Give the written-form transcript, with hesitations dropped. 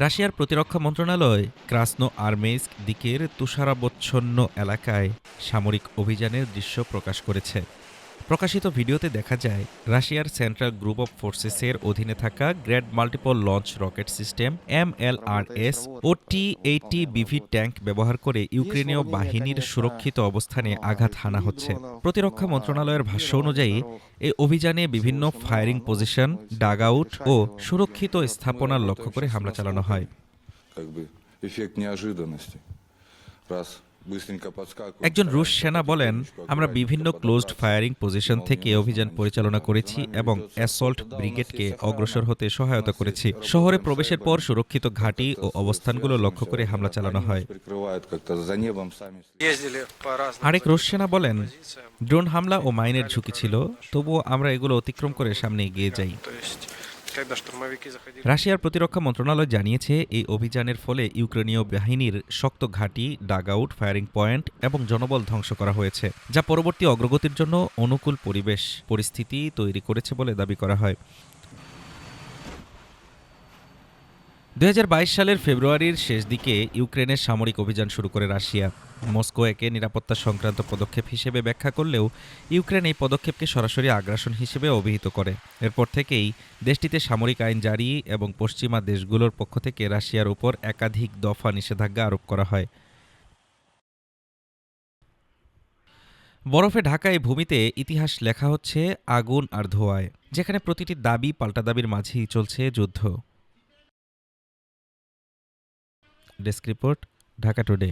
রাশিয়ার প্রতিরক্ষা মন্ত্রণালয় ক্রাসনো আর্মেইস্ক দিকের তুষারাবচ্ছন্ন এলাকায় সামরিক অভিযানের দৃশ্য প্রকাশ করেছে। প্রকাশিত ভিডিওতে দেখা যায় রাশিয়ার সেন্ট্রাল গ্রুপ অব ফোর্সেসের অধীনে থাকা grad multiple launch rocket system MLRS ও T-80 বিভি ট্যাঙ্ক ব্যবহার করে ইউক্রেনীয় বাহিনীর সুরক্ষিত অবস্থানে আঘাত হানা হচ্ছে। প্রতিরক্ষা মন্ত্রণালয়ের ভাষ্য অনুযায়ী এই অভিযানে বিভিন্ন ফায়ারিং পজিশন, ডাগআউট ও সুরক্ষিত স্থাপনার লক্ষ্য করে হামলা চালানো হয়। একজন রুশ সেনা বলেন, আমরা বিভিন্ন ক্লোজড ফায়ারিং পজিশন থেকে অভিযান পরিচালনা করেছি এবং অ্যাসল্ট ব্রিগেডকে অগ্রসর হতে সহায়তা করেছি। শহরে প্রবেশের পর সুরক্ষিত ঘাঁটি ও অবস্থানগুলো লক্ষ্য করে হামলা চালানো হয়। আরেক রুশ সেনা বলেন, ড্রোন হামলা ও মাইনের ঝুঁকি ছিল, তবুও আমরা এগুলো অতিক্রম করে সামনে এগিয়ে যাই। রাশিয়ার প্রতিরক্ষা মন্ত্রণালয় জানিয়েছে, এই অভিযানের ফলে ইউক্রেনীয় বাহিনীর শক্ত ঘাঁটি, ডাগআউট, ফায়ারিং পয়েন্ট এবং জনবল ধ্বংস করা হয়েছে, যা পরবর্তী অগ্রগতির জন্য অনুকূল পরিস্থিতি তৈরি করেছে বলে দাবি করা হয়। 2022 সালের ফেব্রুয়ারির শেষ দিকে ইউক্রেনের সামরিক অভিযান শুরু করে রাশিয়া। মস্কো একে নিরাপত্তা সংক্রান্ত পদক্ষেপ হিসেবে ব্যাখ্যা করলেও ইউক্রেন এই পদক্ষেপকে সরাসরি আগ্রাসন হিসেবে অভিহিত করে। এরপর থেকেই দেশটিতে সামরিক আইন জারি এবং পশ্চিমা দেশগুলোর পক্ষ থেকে রাশিয়ার উপর একাধিক দফা নিষেধাজ্ঞা আরোপ করা হয়। বরফে ঢাকা এই ভূমিতে ইতিহাস লেখা হচ্ছে আগুন আর ধোঁয়ায়, যেখানে প্রতিটি দাবি পাল্টা দাবির মাঝেই চলছে যুদ্ধ। Desk report, Dhaka today.